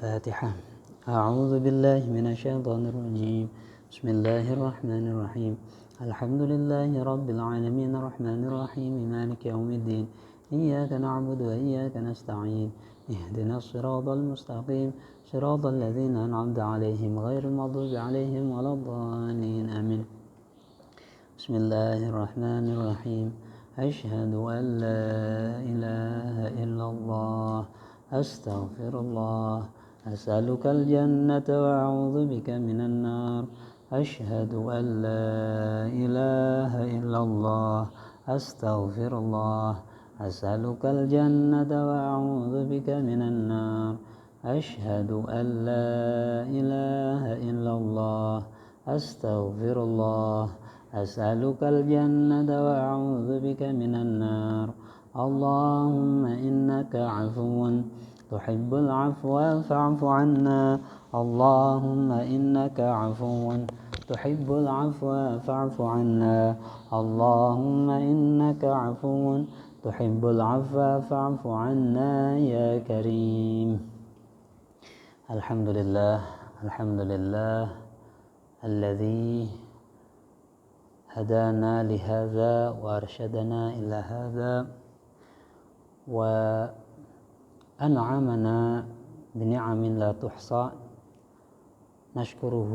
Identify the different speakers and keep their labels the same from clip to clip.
Speaker 1: الفاتحة. أعوذ بالله من الشيطان الرجيم. بسم الله الرحمن الرحيم. الحمد لله رب العالمين الرحمن الرحيم مالك يوم الدين. إياك نعبد وإياك نستعين. اهدنا الصراط المستقيم صراط الذين أنعمت عليهم غير المغضوب عليهم ولا الضالين آمين. بسم الله الرحمن الرحيم. أشهد أن لا إله إلا الله أستغفر الله أسألك الجنة وأعوذ بك من النار. أشهد أن لا إله إلا الله أستغفر الله أسألك الجنة وأعوذ بك من النار. أشهد أن لا إله إلا الله أستغفر الله أسألك الجنة وأعوذ بك من النار. اللهم إنك عفو تحب العفو فاعف عنا. اللهم إنك عفو تحب العفو فاعف عنا. اللهم إنك عفو تحب العفو فاعف عنا يا كريم. الحمد لله الحمد لله الذي هدانا لهذا وأرشدنا إلى هذا وأنعمنا بنعم لا تحصى. نشكره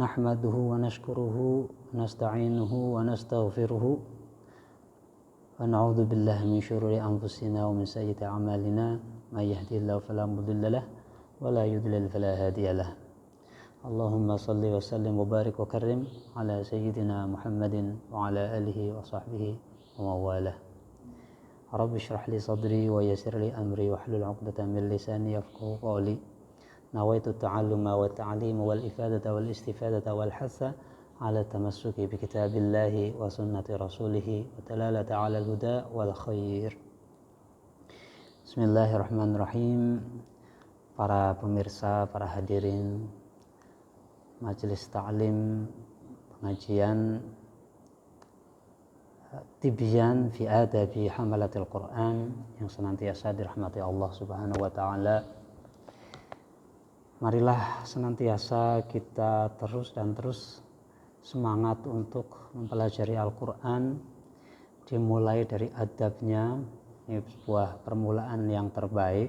Speaker 1: نحمده ونشكره ونستعينه ونستغفره ونعوذ بالله من شرور أنفسنا ومن سيئات أعمالنا. من يهدي الله فلا مضل له ولا يضلل فلا هادي له. اللهم صل وسلم وبارك وكرم على سيدنا محمد وعلى آله وصحبه ومن والاه. رب اشرح لي صدري ويسر لي أمري واحلل عقدة من لساني يفقهوا قولي. نويت التعلم والتعليم والإفادة والاستفادة والحث على التمسك بكتاب الله وسنة رسوله وتلالة على الهدى والخير. Bismillahirrahmanirrahim. Para pemirsa, para hadirin majelis ta'lim pengajian Tibyan fi adabi hamalatil Quran yang senantiasa dirahmati Allah Subhanahu wa taala. Marilah senantiasa kita terus semangat untuk mempelajari Al-Quran, dimulai dari adabnya. Ini sebuah permulaan yang terbaik.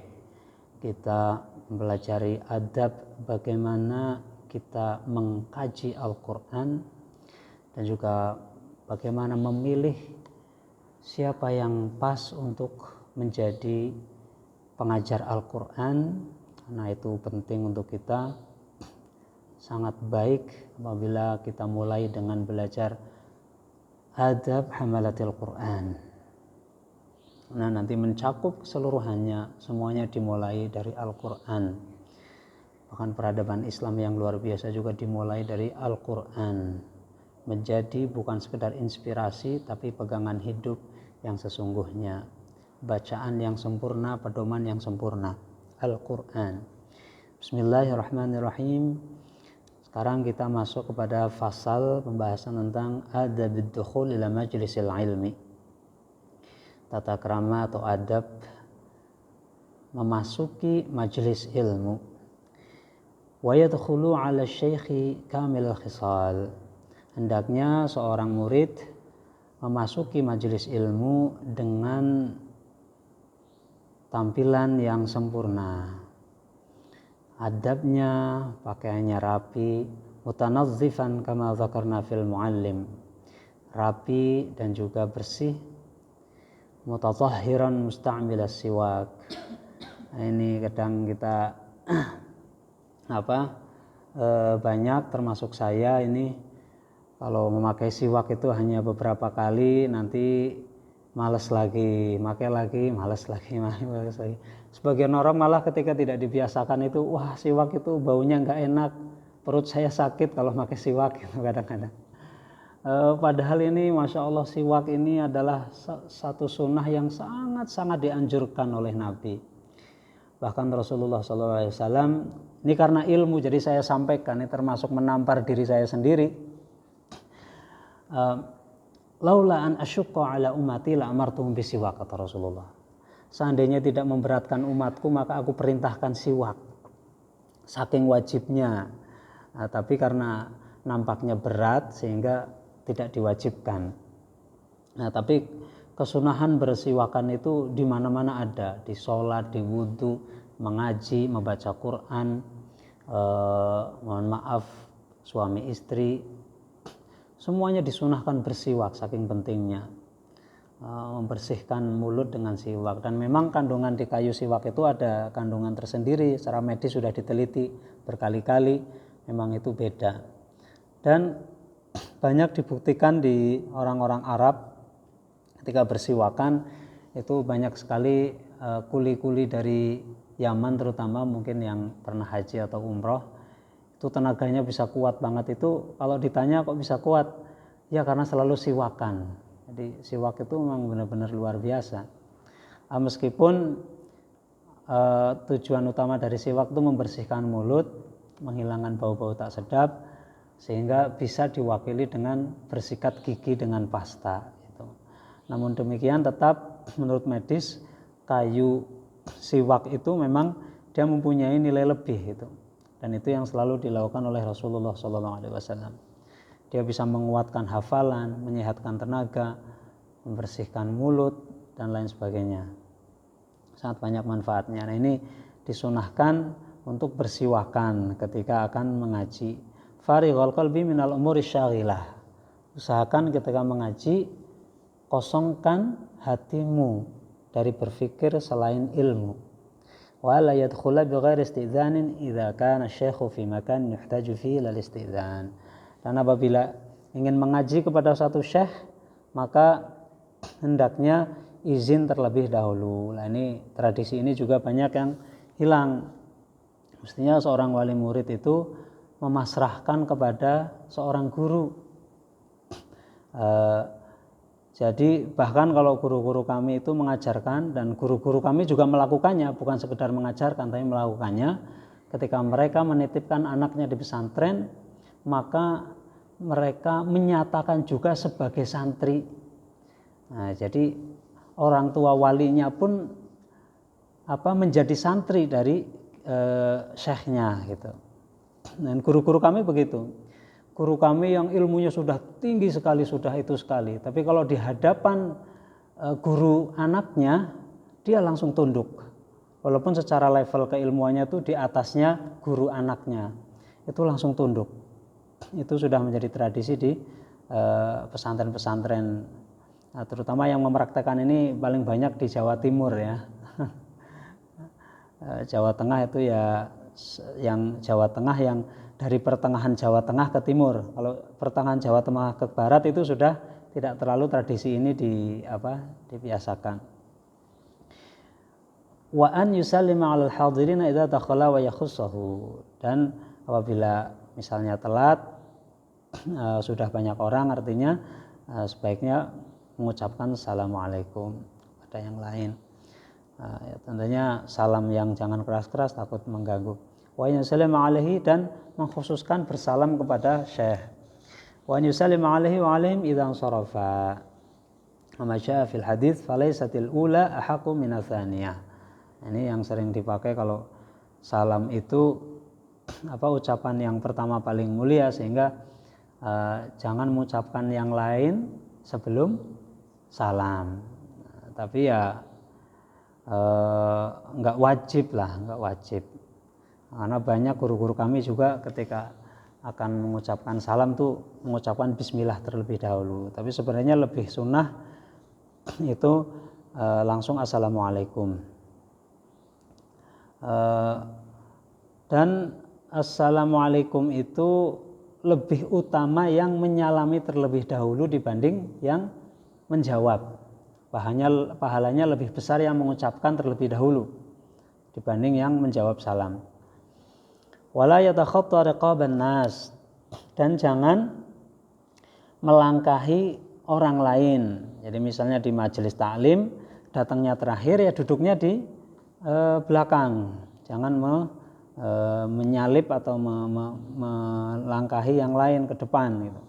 Speaker 1: Kita mempelajari adab bagaimana kita mengkaji Al-Quran dan juga bagaimana memilih siapa yang pas untuk menjadi pengajar Al-Quran. Nah, itu penting untuk kita. Sangat baik apabila kita mulai dengan belajar adab hamalatil Quran. Nah, nanti mencakup keseluruhannya, semuanya dimulai dari Al-Quran. Bahkan peradaban Islam yang luar biasa juga dimulai dari Al-Quran. Menjadi bukan sekedar inspirasi, tapi pegangan hidup yang sesungguhnya. Bacaan yang sempurna, pedoman yang sempurna. Al-Quran. Bismillahirrahmanirrahim. Sekarang kita masuk kepada fasal pembahasan tentang adabid dukhul ila majlisil ilmi. Tata krama atau adab memasuki majelis ilmu. Wa yadkhulu ala syaikhi kamil khisal. Hendaknya seorang murid memasuki majelis ilmu dengan tampilan yang sempurna. Adabnya, pakaiannya rapi, mutanazzifan kama dzakarna fil muallim. Rapi dan juga bersih. Mutatahhiran musta'milas siwak. Nah, ini kadang kita banyak termasuk saya ini kalau memakai siwak itu hanya beberapa kali, nanti malas lagi, malas lagi. Sebagian orang malah ketika tidak dibiasakan itu, wah siwak itu baunya nggak enak, perut saya sakit kalau pakai siwak gitu kadang-kadang. Padahal ini Masya Allah, siwak ini adalah satu sunnah yang sangat-sangat dianjurkan oleh Nabi. Bahkan Rasulullah SAW, ini karena ilmu jadi saya sampaikan, ini termasuk menampar diri saya sendiri. Laula an asyqa ala ummati la amartuhum bisiwak, kata Rasulullah. seandainya tidak memberatkan umatku maka aku perintahkan siwak, saking wajibnya. Nah, tapi karena nampaknya berat sehingga tidak diwajibkan. Nah, tapi kesunahan bersiwakan itu di mana-mana ada, di sholat, di wudhu, mengaji, membaca Quran, mohon maaf suami istri, semuanya disunahkan bersiwak saking pentingnya. Membersihkan mulut dengan siwak. Dan memang kandungan di kayu siwak itu ada kandungan tersendiri, secara medis sudah diteliti berkali-kali, memang itu beda. Dan banyak dibuktikan di orang-orang Arab ketika bersiwakan itu banyak sekali kuli-kuli dari Yaman terutama, mungkin yang pernah haji atau umroh, itu tenaganya bisa kuat banget. Itu kalau ditanya kok bisa kuat, ya karena selalu siwakan. Jadi siwak itu memang benar-benar luar biasa. Meskipun tujuan utama dari siwak itu membersihkan mulut, menghilangkan bau-bau tak sedap, sehingga bisa diwakili dengan bersikat gigi dengan pasta. Gitu. Namun demikian tetap menurut medis kayu siwak itu memang dia mempunyai nilai lebih gitu. Dan itu yang selalu dilakukan oleh Rasulullah SAW. Dia bisa menguatkan hafalan, menyehatkan tenaga, membersihkan mulut, dan lain sebagainya. Sangat banyak manfaatnya. Nah, ini disunahkan untuk bersiwakan ketika akan mengaji. Farighul qalbi minal umuri syaghilah. Usahakan ketika mengaji, kosongkan hatimu dari berpikir selain ilmu. Wa la yadkhula bighairi istidzanin idza kana syaikhu fi makan yuhtaju fihi lil istidzan. Dan apabila ingin mengaji kepada satu syekh, maka hendaknya izin terlebih dahulu. Nah, ini tradisi ini juga banyak yang hilang. Mestinya seorang wali murid itu memasrahkan kepada seorang guru. Jadi bahkan kalau guru-guru kami itu mengajarkan, dan guru-guru kami juga melakukannya, bukan sekedar mengajarkan tapi melakukannya, ketika mereka menitipkan anaknya di pesantren, maka mereka menyatakan juga sebagai santri. Nah, jadi orang tua walinya pun menjadi santri dari syekhnya gitu. Dan guru-guru kami begitu. Guru kami yang ilmunya sudah tinggi sekali, sudah itu sekali, tapi kalau di hadapan guru anaknya, dia langsung tunduk. Walaupun secara level keilmuannya itu di atasnya guru anaknya, itu langsung tunduk. Itu sudah menjadi tradisi di pesantren-pesantren, nah, terutama yang mempraktekkan ini paling banyak di Jawa Timur ya. Jawa Tengah itu ya, yang Jawa Tengah yang dari pertengahan Jawa Tengah ke timur. Kalau pertengahan Jawa Tengah ke barat itu sudah tidak terlalu tradisi ini dibiasakan. Wa an yusallima 'alal hadirina idza dakhala wa yakhussahu. Dan apabila misalnya telat, sudah banyak orang, artinya sebaiknya mengucapkan assalamualaikum pada yang lain. Ya, tentunya salam yang jangan keras-keras, takut mengganggu. Wa yusallimu alaihi, dan mengkhususkan bersalam kepada syekh. Wa yusallimu alaihi wa alaihim idza sarafa. Kama jaa fil hadits falaisatil ula ahaqu min atsaniyah. Ini yang sering dipakai kalau salam itu ucapan yang pertama paling mulia, sehingga jangan mengucapkan yang lain sebelum salam. Tapi ya enggak wajib lah, enggak wajib. Karena banyak guru-guru kami juga ketika akan mengucapkan salam tuh mengucapkan bismillah terlebih dahulu. Tapi sebenarnya lebih sunnah itu langsung assalamualaikum. Dan assalamualaikum itu lebih utama yang menyalami terlebih dahulu dibanding yang menjawab. Pahalanya lebih besar yang mengucapkan terlebih dahulu dibanding yang menjawab salam. Wala yatakhatta riqaban nas, dan jangan melangkahi orang lain. Jadi misalnya di majelis taklim, datangnya terakhir, ya duduknya di belakang. Jangan menyalip atau melangkahi yang lain ke depan gitu.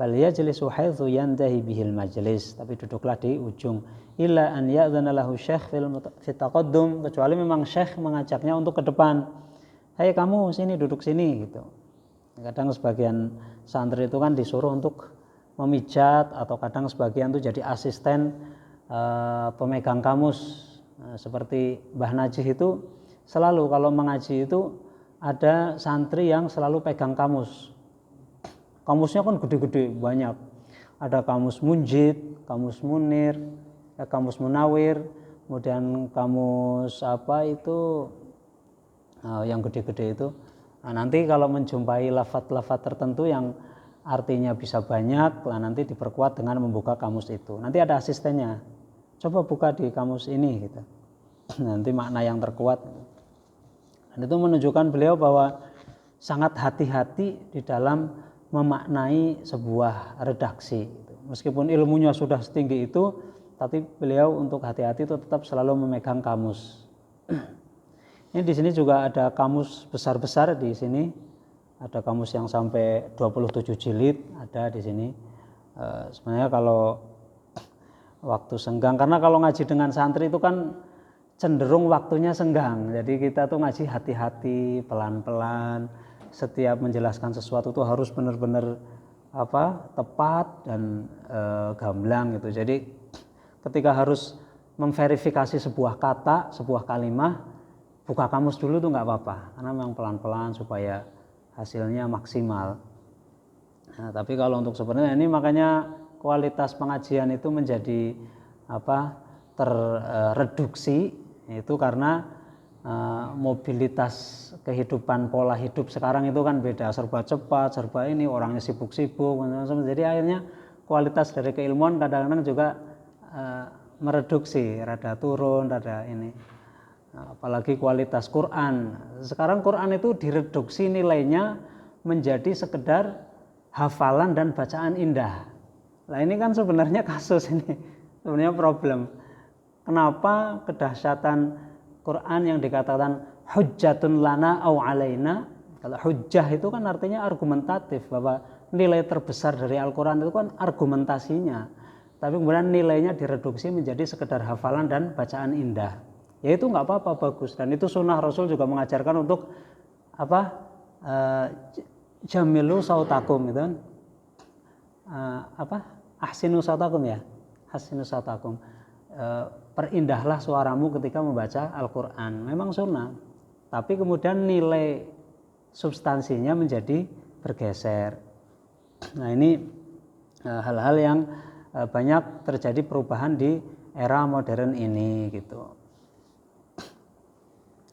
Speaker 1: falyajlisu haitsu yantahi bihil majlis, tapi duduklah di ujung. Illa an ya'dzana lahu syekh fi taqaddum, kecuali memang syekh mengajaknya untuk ke depan. Hai kamu sini, duduk sini gitu. Kadang sebagian santri itu kan disuruh untuk memijat, atau kadang sebagian itu jadi asisten pemegang kamus. Seperti Mbah Najih itu selalu kalau mengaji itu ada santri yang selalu pegang kamus. Kamusnya kan gede-gede, banyak. Ada kamus Munjid, kamus Munir, kamus Munawir, kemudian kamus apa itu yang gede-gede itu. Nah, nanti kalau menjumpai lafaz-lafaz tertentu yang artinya bisa banyak, lah nanti diperkuat dengan membuka kamus itu. Nanti ada asistennya. Coba buka di kamus ini gitu. Nanti makna yang terkuat. Dan itu menunjukkan beliau bahwa sangat hati-hati di dalam memaknai sebuah redaksi. Meskipun ilmunya sudah setinggi itu, tapi beliau untuk hati-hati itu tetap selalu memegang kamus. Ini di sini juga ada kamus besar-besar di sini. Ada kamus yang sampai 27 jilid ada di sini. Sebenarnya kalau waktu senggang, karena kalau ngaji dengan santri itu kan cenderung waktunya senggang. Jadi kita tuh ngaji hati-hati, pelan-pelan. Setiap menjelaskan sesuatu itu harus benar-benar tepat dan gamblang gitu. Jadi ketika harus memverifikasi sebuah kata, sebuah kalimat, buka kamus dulu tuh nggak apa-apa, karena memang pelan-pelan supaya hasilnya maksimal. Nah, tapi kalau untuk sebenarnya ini makanya kualitas pengajian itu menjadi terreduksi, itu karena mobilitas kehidupan, pola hidup sekarang itu kan beda, serba cepat, serba ini, orangnya sibuk-sibuk, jadi akhirnya kualitas dari keilmuan kadang-kadang juga mereduksi, rada turun, rada ini. Apalagi kualitas Quran. Sekarang Quran itu direduksi nilainya menjadi sekedar hafalan dan bacaan indah. Nah ini kan sebenarnya kasus ini, sebenarnya problem. Kenapa kedahsyatan Quran yang dikatakan hujjatun lana au alaina, kalau hujjah itu kan artinya argumentatif, bahwa nilai terbesar dari Al-Quran itu kan argumentasinya, tapi kemudian nilainya direduksi menjadi sekedar hafalan dan bacaan indah. Ya itu nggak apa-apa, bagus, dan itu sunnah Rasul juga mengajarkan untuk jamilu sautakum gitu kan, ahsinu sautakum ya, ahsinu sautakum, perindahlah suaramu ketika membaca Al-Quran. Memang sunnah, tapi kemudian nilai substansinya menjadi bergeser. Nah ini hal-hal yang banyak terjadi perubahan di era modern ini gitu.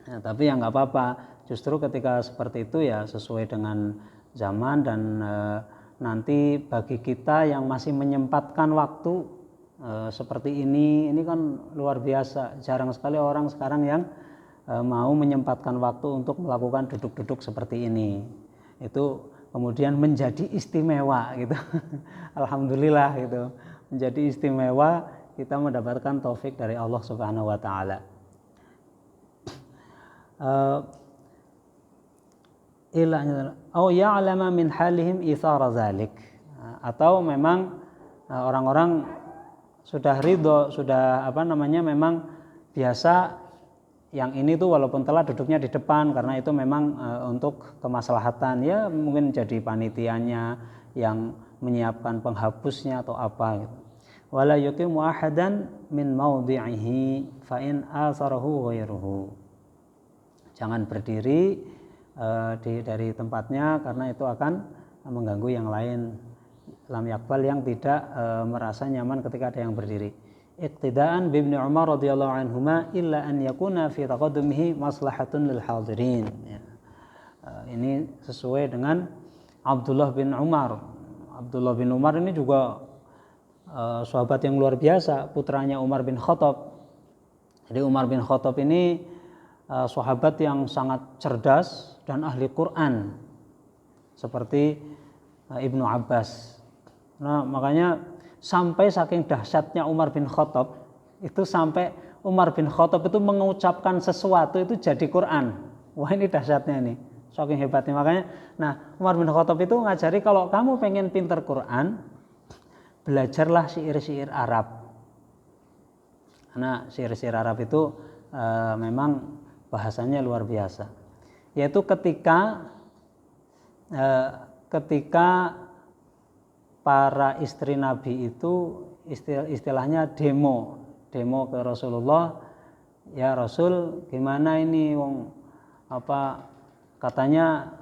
Speaker 1: Nah, tapi ya nggak apa-apa, justru ketika seperti itu ya sesuai dengan zaman, dan nanti bagi kita yang masih menyempatkan waktu seperti ini kan luar biasa. Jarang sekali orang sekarang yang mau menyempatkan waktu untuk melakukan duduk-duduk seperti ini. Itu kemudian menjadi istimewa gitu. Alhamdulillah gitu. Menjadi istimewa, kita mendapatkan taufik dari Allah Subhanahu wa taala. Ya'lama min halihim ithara dzalik, atau memang orang-orang sudah ridho, sudah memang biasa yang ini tuh walaupun telat duduknya di depan, karena itu memang untuk kemaslahatan, ya mungkin jadi panitianya yang menyiapkan penghapusnya atau apa gitu. Wala yuqimu ahadan min maudhi'ihi fa in atharahu ghairuhu. Jangan berdiri dari tempatnya, karena itu akan mengganggu yang lain. Lam yakbal, yang tidak merasa nyaman ketika ada yang berdiri. Iqtidaan bi Ibnu Umar radhiyallahu anhuma illa an yakuna fi taqaddumihi maslahatun lil hadirin. Ya. Ini sesuai dengan Abdullah bin Umar. Abdullah bin Umar ini juga sahabat yang luar biasa, putranya Umar bin Khattab. Jadi Umar bin Khattab ini sahabat yang sangat cerdas dan ahli Quran, seperti Ibnu Abbas. Nah makanya sampai saking dahsyatnya Umar bin Khattab, itu sampai Umar bin Khattab itu mengucapkan sesuatu itu jadi Quran. Wah ini dahsyatnya ini. saking hebatnya. Makanya, nah Umar bin Khattab itu ngajari kalau kamu pengen pinter Quran, belajarlah syair-syair Arab. Karena syair-syair Arab itu memang bahasanya luar biasa. Yaitu ketika para istri Nabi itu istilahnya demo ke Rasulullah, ya Rasul gimana ini wong katanya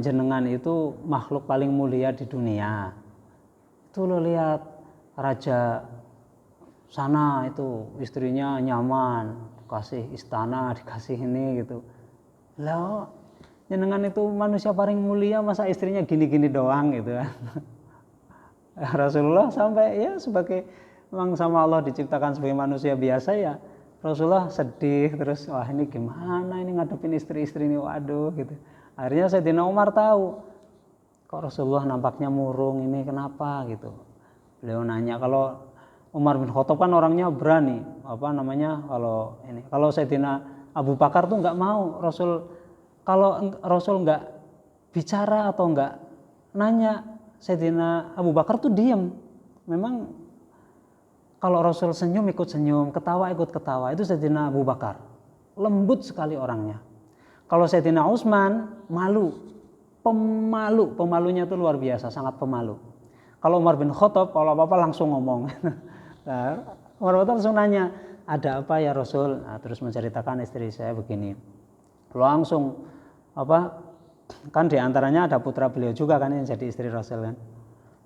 Speaker 1: jenengan itu makhluk paling mulia di dunia. Itu lo lihat raja sana itu istrinya nyaman, dikasih istana, dikasih ini gitu. Lah jenengan itu manusia paling mulia, masa istrinya gini-gini doang gitu kan. Rasulullah sampai ya sebagai memang sama Allah diciptakan sebagai manusia biasa, ya Rasulullah sedih terus, wah ini gimana ini ngadepin istri-istri ini, waduh gitu. Akhirnya Sayyidina Umar tahu kok Rasulullah nampaknya murung, ini kenapa gitu. Beliau nanya, kalau Umar bin Khattab kan orangnya berani, kalau Sayyidina Abu Bakar tuh nggak mau kalau Rasul nggak bicara atau nggak nanya, Sayyidina Abu Bakar tuh diam. Memang kalau Rasul senyum ikut senyum, ketawa ikut ketawa, itu Sayyidina Abu Bakar. Lembut sekali orangnya. Kalau Sayyidina Utsman malu, pemalunya itu luar biasa, sangat pemalu. Kalau Umar bin Khattab kalau apa-apa langsung ngomong. Nah, Umar bin Khattab langsung nanya, ada apa ya Rasul? Nah, terus menceritakan istri saya begini. Langsung kan diantaranya ada putra beliau juga kan yang jadi istri Rasul kan.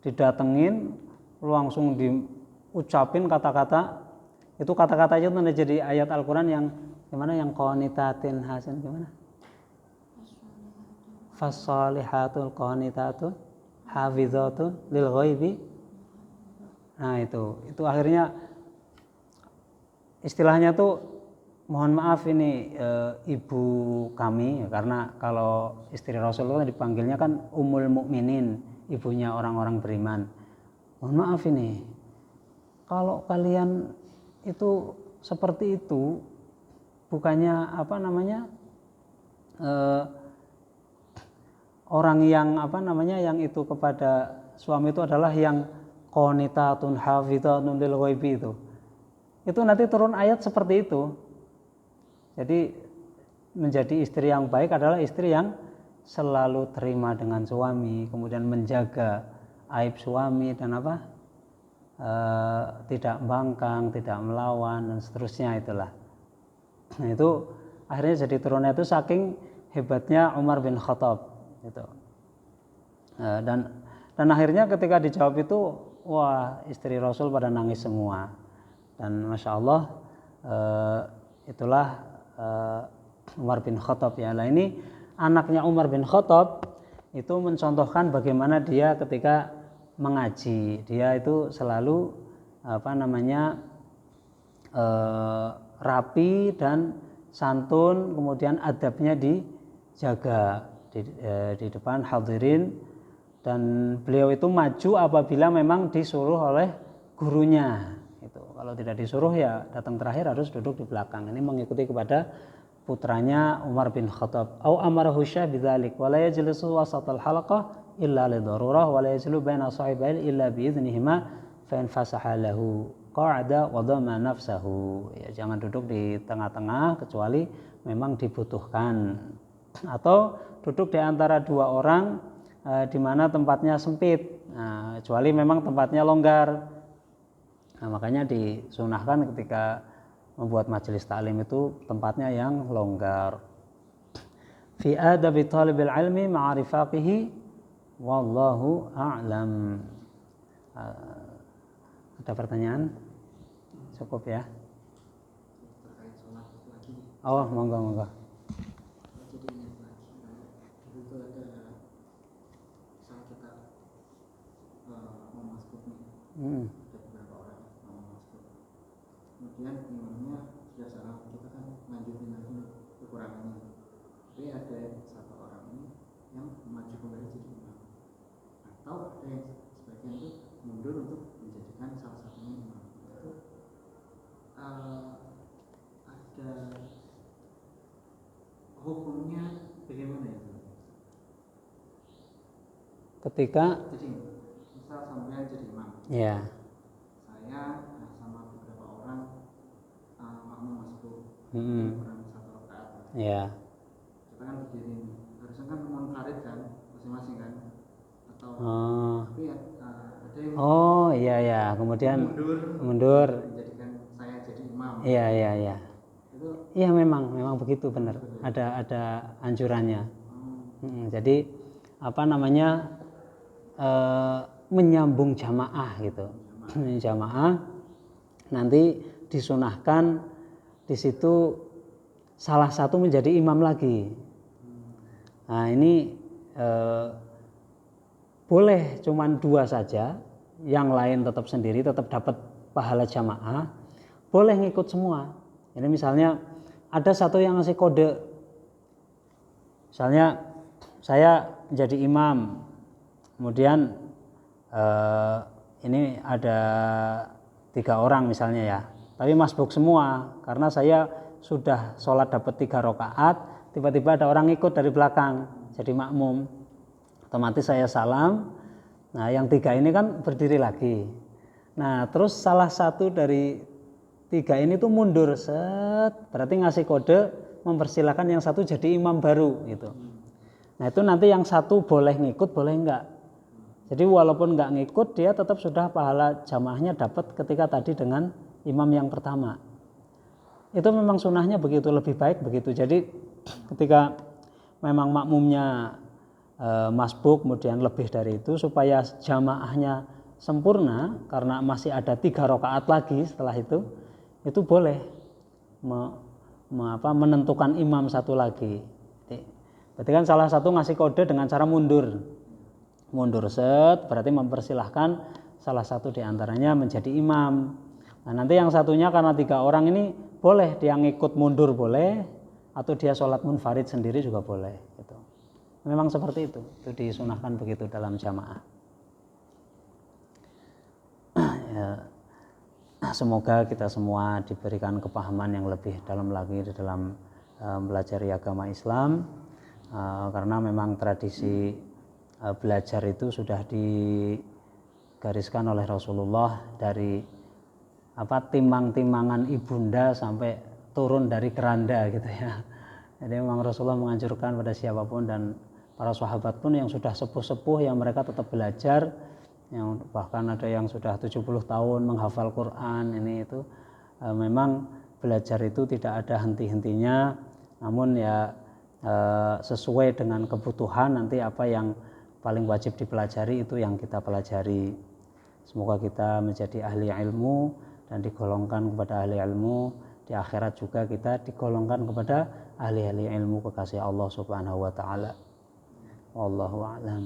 Speaker 1: Didatengin, langsung diucapin kata-kata, itu kata-katanya itu jadi ayat Al-Quran yang gimana, yang qanitatin hasan gimana? Fasalihatul qanitatun hafizatun lil ghaibi. Nah itu akhirnya istilahnya tuh, mohon maaf ini ibu kami, karena kalau istri Rasulullah dipanggilnya kan Ummul Mukminin, ibunya orang-orang beriman. Mohon maaf ini, kalau kalian itu seperti itu, bukannya orang yang yang itu kepada suami itu adalah yang qanitatun hafizatun lil ghaibi itu nanti turun ayat seperti itu. Jadi menjadi istri yang baik adalah istri yang selalu terima dengan suami, kemudian menjaga aib suami dan tidak membangkang, tidak melawan dan seterusnya itulah. Nah, itu akhirnya jadi turunnya itu saking hebatnya Umar bin Khattab gitu. Dan akhirnya ketika dijawab itu, wah istri Rasul pada nangis semua. Dan masya Allah itulah Umar bin Khattab ya. Nah ini anaknya Umar bin Khattab itu mencontohkan bagaimana dia ketika mengaji, dia itu selalu rapi dan santun, kemudian adabnya dijaga di depan hadirin, dan beliau itu maju apabila memang disuruh oleh gurunya. Kalau tidak disuruh ya datang terakhir, harus duduk di belakang. Ini mengikuti kepada putranya Umar bin Khattab. Au amarahu syah bidzalik wa la yajlisu wasatal halaqah illa li darurah wa la yajlu baina sahibain illa bi idznihima fa in fasaha lahu qa'ada wa dhamma nafsahu. Ya, jangan duduk di tengah-tengah kecuali memang dibutuhkan, atau duduk di antara dua orang di mana tempatnya sempit, kecuali memang tempatnya longgar. Nah, makanya disunahkan ketika membuat majelis taklim itu tempatnya yang longgar. Fi adabi talibil ilmi ma'arifaqihi wallahu a'lam. Ada pertanyaan? Cukup ya? Oh, monggo.
Speaker 2: Kemudian imamnya sudah salah, kita kan lanjutin lagi kekurangannya. Tapi ada satu orang ini yang maju kembali jadi imam, atau ada yang sebagian itu mundur untuk menjadikan salah satunya imam. Itu ada hukumnya bagaimana itu?
Speaker 1: Ketika
Speaker 2: Jadi misal sampean jadi imam,
Speaker 1: ya,
Speaker 2: saya sama beberapa orang makmum masbuk,
Speaker 1: mm,
Speaker 2: kurang satu rakaat.
Speaker 1: ya,
Speaker 2: Kita kan berdiri, harusnya kan munfarid kan masing-masing kan, atau
Speaker 1: oh,
Speaker 2: tapi ada yang
Speaker 1: oh iya ya, kemudian mundur,
Speaker 2: menjadikan saya jadi imam.
Speaker 1: iya iya iya,
Speaker 2: Itu
Speaker 1: iya memang begitu benar, ada anjurannya. Jadi apa namanya, menyambung jamaah gitu, jamaah nanti disunahkan di situ salah satu menjadi imam lagi. Nah ini boleh cuman 2 saja, yang lain tetap sendiri, tetap dapat pahala jamaah. Boleh ngikut semua. Ini misalnya ada satu yang ngasih kode, misalnya saya menjadi imam, kemudian ini ada 3 orang misalnya ya, tapi masbuk semua karena saya sudah sholat dapat 3 rakaat, tiba-tiba ada orang ikut dari belakang jadi makmum, otomatis saya salam. Nah yang 3 ini kan berdiri lagi, nah terus salah satu dari 3 ini tuh mundur set, berarti ngasih kode mempersilahkan yang satu jadi imam baru gitu. Nah itu nanti yang satu boleh ngikut boleh enggak. Jadi walaupun enggak ngikut, dia tetap sudah pahala jamaahnya dapat ketika tadi dengan imam yang pertama. Itu memang sunahnya begitu, lebih baik begitu. Jadi ketika memang makmumnya masbuk, kemudian lebih dari itu, supaya jamaahnya sempurna karena masih ada 3 rakaat lagi setelah itu boleh menentukan imam satu lagi. Berarti kan salah satu ngasih kode dengan cara mundur set, berarti mempersilahkan salah satu diantaranya menjadi imam. Nah nanti yang satunya karena 3 orang ini boleh dia ngikut mundur boleh, atau dia sholat munfarid sendiri juga boleh gitu. Memang seperti itu disunahkan begitu dalam jamaah. Ya, semoga kita semua diberikan kepahaman yang lebih dalam lagi di dalam mempelajari agama Islam, karena memang tradisi belajar itu sudah digariskan oleh Rasulullah dari timang-timangan ibunda sampai turun dari keranda gitu ya. Jadi memang Rasulullah menganjurkan pada siapapun, dan para sahabat pun yang sudah sepuh-sepuh yang mereka tetap belajar, yang bahkan ada yang sudah 70 tahun menghafal Quran ini itu, memang belajar itu tidak ada henti-hentinya, namun ya sesuai dengan kebutuhan, nanti apa yang paling wajib dipelajari itu yang kita pelajari. Semoga kita menjadi ahli ilmu dan digolongkan kepada ahli ilmu, di akhirat juga kita digolongkan kepada ahli-ahli ilmu kekasih Allah Subhanahu wa taala. Wallahu a'lam.